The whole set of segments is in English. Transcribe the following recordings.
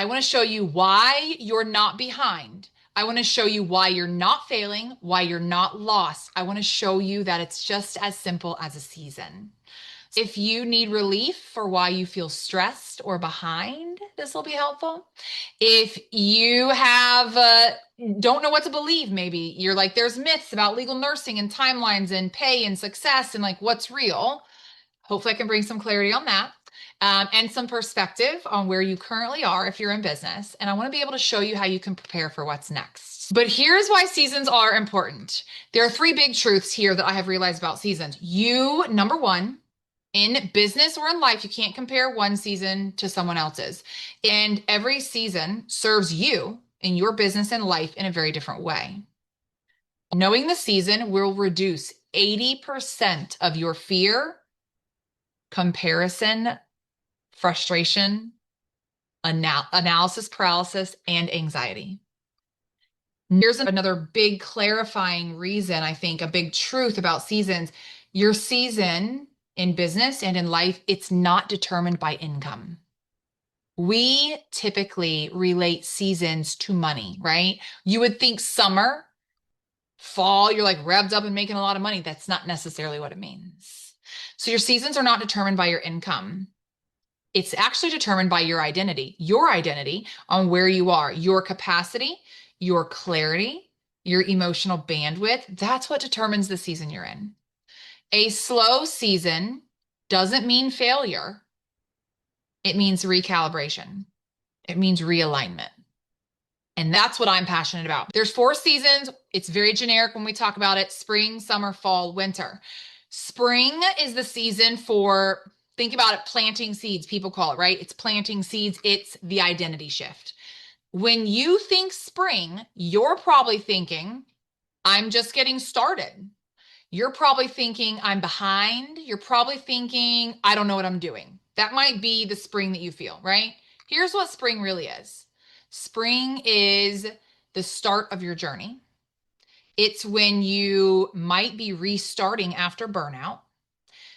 I want to show you why you're not behind. I want to show you why you're not failing, why you're not lost. I want to show you that it's just as simple as a season. If you need relief for why you feel stressed or behind, this will be helpful. If you have don't know what to believe, maybe you're like there's myths about legal nursing and timelines and pay and success and like what's real. Hopefully, I can bring some clarity on that. And some perspective on where you currently are if you're in business. And I want to be able to show you how you can prepare for what's next. But here's why seasons are important. There are three big truths here that I have realized about seasons. Number one, in business or in life, you can't compare one season to someone else's. And every season serves you in your business and life in a very different way. Knowing the season will reduce 80% of your fear, comparison, frustration, analysis paralysis, and anxiety. Here's another big clarifying reason, I think, a big truth about seasons. Your season in business and in life, it's not determined by income. We typically relate seasons to money, right? You would think summer, fall, you're like revved up and making a lot of money. That's not necessarily what it means. So your seasons are not determined by your income. It's actually determined by your identity on where you are, your capacity, your clarity, your emotional bandwidth. That's what determines the season you're in. A slow season doesn't mean failure. It means recalibration. It means realignment. And that's what I'm passionate about. There's 4 seasons. It's very generic when we talk about it: spring, summer, fall, winter. Spring is the season for, think about it, planting seeds, people call it, right? It's planting seeds. It's the identity shift. When you think spring, you're probably thinking, I'm just getting started. You're probably thinking, I'm behind. You're probably thinking, I don't know what I'm doing. That might be the spring that you feel, right? Here's what spring really is. Spring is the start of your journey. It's when you might be restarting after burnout.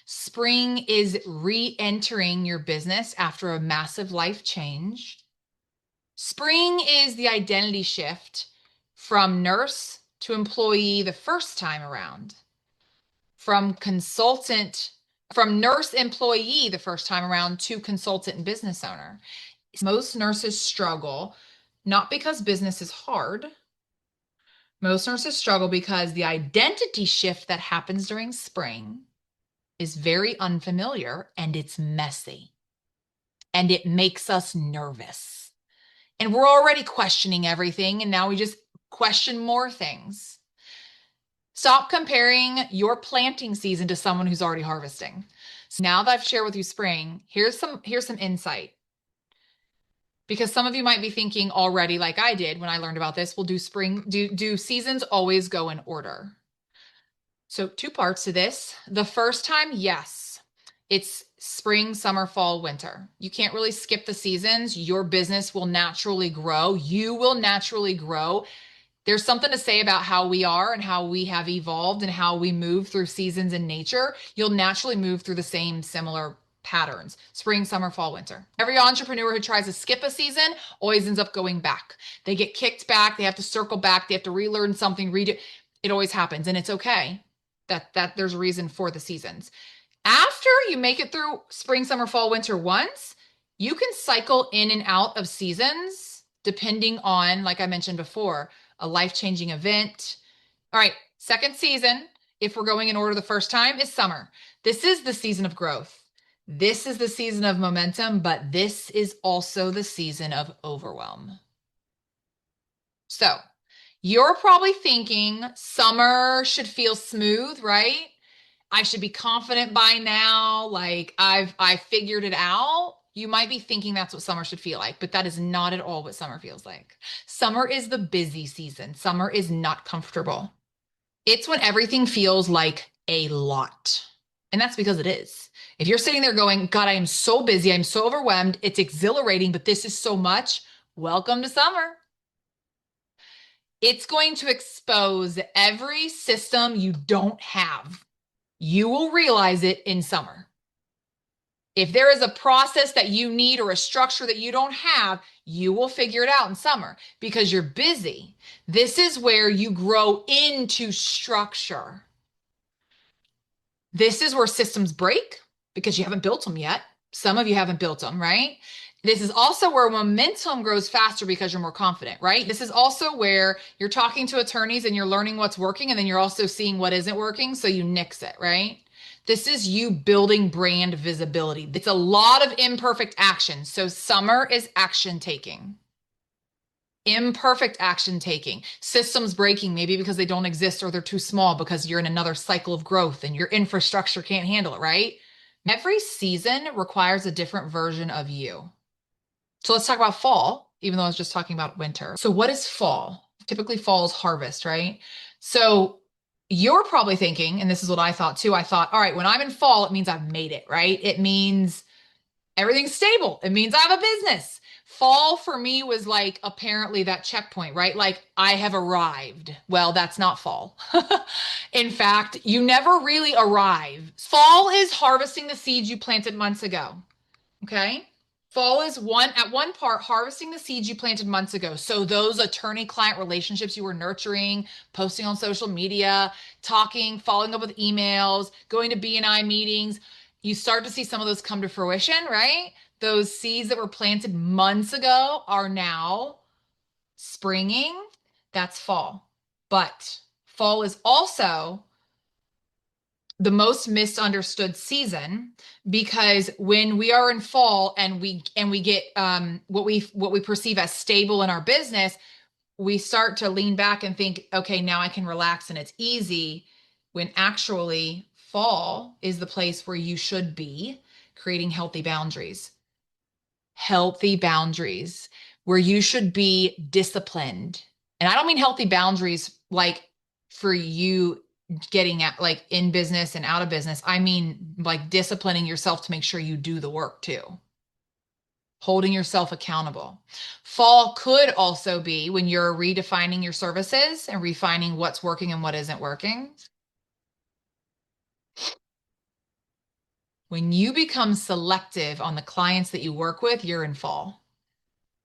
Spring is re-entering your business after a massive life change. Spring is the identity shift from nurse to employee the first time around, from nurse employee the first time around to consultant and business owner. Most nurses struggle, not because business is hard. Most nurses struggle because the identity shift that happens during spring is very unfamiliar and it's messy and it makes us nervous. And we're already questioning everything, and now we just question more things. Stop comparing your planting season to someone who's already harvesting. So now that I've shared with you spring, here's some insight. Because some of you might be thinking already, like I did when I learned about this, do seasons always go in order? So 2 parts to this. The first time, yes, it's spring, summer, fall, winter. You can't really skip the seasons. Your business will naturally grow. You will naturally grow. There's something to say about how we are and how we have evolved and how we move through seasons in nature. You'll naturally move through the same similar patterns: spring, summer, fall, winter. Every entrepreneur who tries to skip a season always ends up going back. They get kicked back. They have to circle back. They have to relearn something, redo. It always happens. And it's okay that there's a reason for the seasons. After you make it through spring, summer, fall, winter once, you can cycle in and out of seasons depending on, like I mentioned before, a life-changing event. All right, second season, if we're going in order the first time, is summer. This is the season of growth. This is the season of momentum, but this is also the season of overwhelm. So you're probably thinking summer should feel smooth, right? I should be confident by now. Like I figured it out. You might be thinking that's what summer should feel like, but that is not at all what summer feels like. Summer is the busy season. Summer is not comfortable. It's when everything feels like a lot. And that's because it is. If you're sitting there going, God, I am so busy, I'm so overwhelmed, it's exhilarating, but this is so much, welcome to summer. It's going to expose every system you don't have. You will realize it in summer. If there is a process that you need or a structure that you don't have, you will figure it out in summer because you're busy. This is where you grow into structure. This is where systems break because you haven't built them yet. Some of you haven't built them, right? This is also where momentum grows faster because you're more confident, right? This is also where you're talking to attorneys and you're learning what's working, and then you're also seeing what isn't working, so you nix it, right? This is you building brand visibility. It's a lot of imperfect action. So summer is action taking. Imperfect action taking, systems breaking, maybe because they don't exist or they're too small because you're in another cycle of growth and your infrastructure can't handle it, right? Every season requires a different version of you. So let's talk about fall, even though I was just talking about winter. So what is fall? Typically fall is harvest, right? So you're probably thinking, and this is what I thought too. I thought, all right, when I'm in fall, it means I've made it, right? It means everything's stable. It means I have a business. Fall for me was like apparently that checkpoint, right? Like I have arrived. Well, that's not fall. In fact, you never really arrive. Fall is harvesting the seeds you planted months ago. Okay. Fall is at one part harvesting the seeds you planted months ago. So those attorney client relationships you were nurturing, posting on social media, talking, following up with emails, going to BNI meetings, you start to see some of those come to fruition, right? Those seeds that were planted months ago are now springing. That's fall. But fall is also the most misunderstood season because when we are in fall and we get what we perceive as stable in our business, we start to lean back and think, okay, now I can relax and it's easy, when actually fall is the place where you should be creating healthy boundaries where you should be disciplined. And I don't mean healthy boundaries like for you getting at like in business and out of business. I mean like disciplining yourself to make sure you do the work too. Holding yourself accountable. Fall could also be when you're redefining your services and refining what's working and what isn't working. When you become selective on the clients that you work with, you're in fall.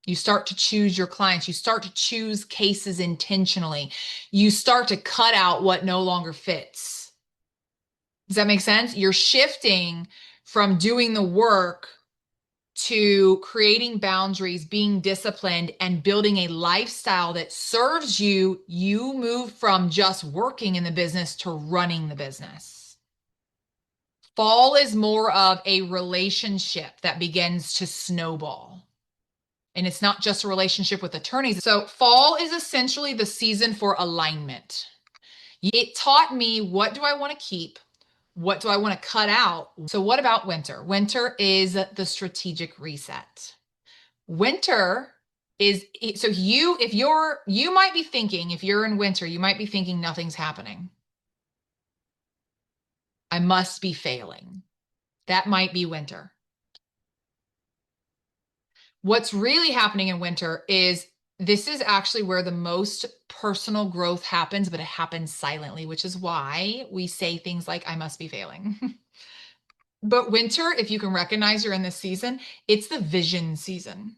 You start to choose your clients. You start to choose cases intentionally. You start to cut out what no longer fits. Does that make sense? You're shifting from doing the work to creating boundaries, being disciplined, and building a lifestyle that serves you. You move from just working in the business to running the business. Fall is more of a relationship that begins to snowball. And it's not just a relationship with attorneys. So fall is essentially the season for alignment. It taught me, what do I want to keep? What do I want to cut out? So what about winter? Winter is the strategic reset. Winter is, so you might be thinking, if you're in winter, you might be thinking nothing's happening. I must be failing. That might be winter. What's really happening in winter is this is actually where the most personal growth happens, but it happens silently, which is why we say things like, I must be failing. But winter, if you can recognize you're in this season, it's the vision season.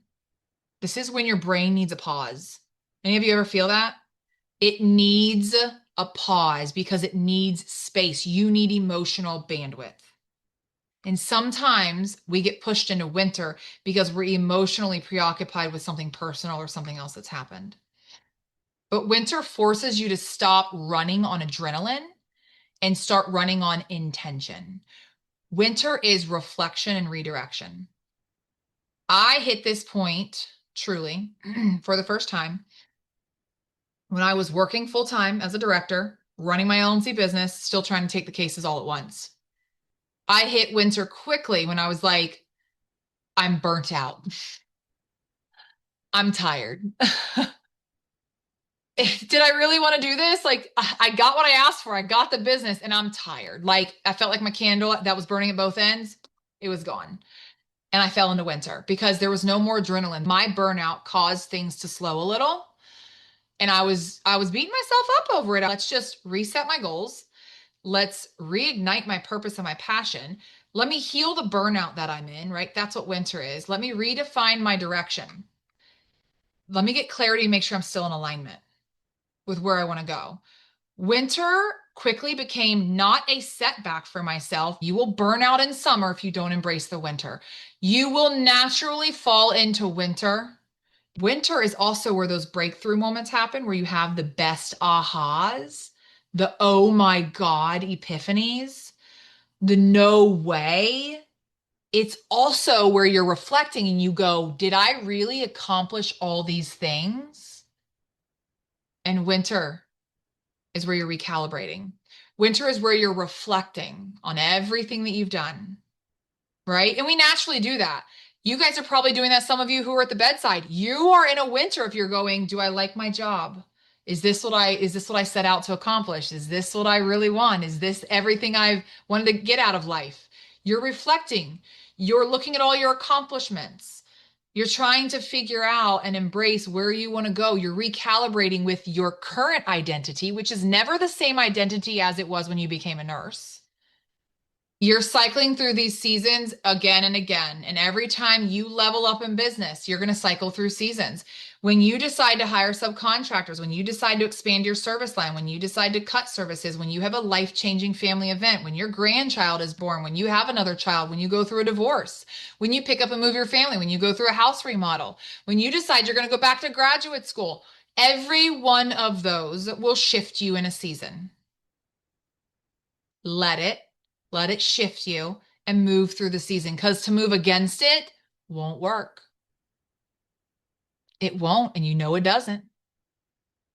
This is when your brain needs a pause. Any of you ever feel that? It needs a pause because it needs space. You need emotional bandwidth. And sometimes we get pushed into winter because we're emotionally preoccupied with something personal or something else that's happened. But winter forces you to stop running on adrenaline and start running on intention. Winter is reflection and redirection. I hit this point truly for the first time when I was working full time as a director, running my LLC business, still trying to take the cases all at once. I hit winter quickly when I was like, I'm burnt out. I'm tired. Did I really want to do this? Like, I got what I asked for. I got the business and I'm tired. Like, I felt like my candle that was burning at both ends, it was gone. And I fell into winter because there was no more adrenaline. My burnout caused things to slow a little. And I was beating myself up over it. Let's just reset my goals. Let's reignite my purpose and my passion. Let me heal the burnout that I'm in, right? That's what winter is. Let me redefine my direction. Let me get clarity and make sure I'm still in alignment with where I want to go. Winter quickly became not a setback for myself. You will burn out in summer if you don't embrace the winter. You will naturally fall into winter. Winter is also where those breakthrough moments happen, where you have the best ahas, the oh my God epiphanies, the no way. It's also where you're reflecting and you go, did I really accomplish all these things? And winter is where you're recalibrating. Winter is where you're reflecting on everything that you've done, right? And we naturally do that. You guys are probably doing that. Some of you who are at the bedside, you are in a winter if you're going, do I like my job? Is this what I set out to accomplish? Is this what I really want? Is this everything I've wanted to get out of life? You're reflecting. You're looking at all your accomplishments. You're trying to figure out and embrace where you want to go. You're recalibrating with your current identity, which is never the same identity as it was when you became a nurse. You're cycling through these seasons again and again. And every time you level up in business, you're going to cycle through seasons. When you decide to hire subcontractors, when you decide to expand your service line, when you decide to cut services, when you have a life-changing family event, when your grandchild is born, when you have another child, when you go through a divorce, when you pick up and move your family, when you go through a house remodel, when you decide you're going to go back to graduate school, every one of those will shift you in a season. Let it, let it shift you and move through the season, because to move against it won't work. It won't, and you know it doesn't.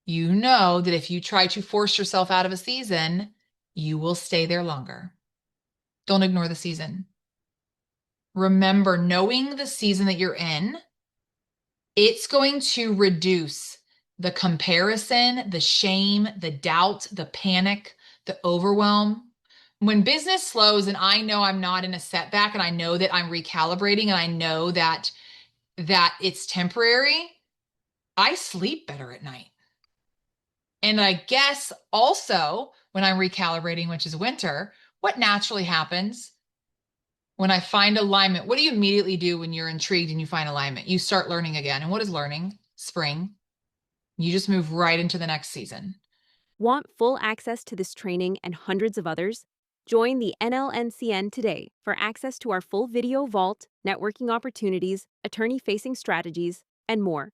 You know that if you try to force yourself out of a season, you will stay there longer. Don't ignore the season. Remember, knowing the season that you're in, it's going to reduce the comparison, the shame, the doubt, the panic, the overwhelm. When business slows and I know I'm not in a setback and I know that I'm recalibrating and I know that it's temporary, I sleep better at night. And I guess also when I'm recalibrating, which is winter, what naturally happens when I find alignment? What do you immediately do when you're intrigued and you find alignment? You start learning again. And what is learning? Spring. You just move right into the next season. Want full access to this training and hundreds of others? Join the NLNCN today for access to our full video vault, networking opportunities, attorney facing strategies, and more.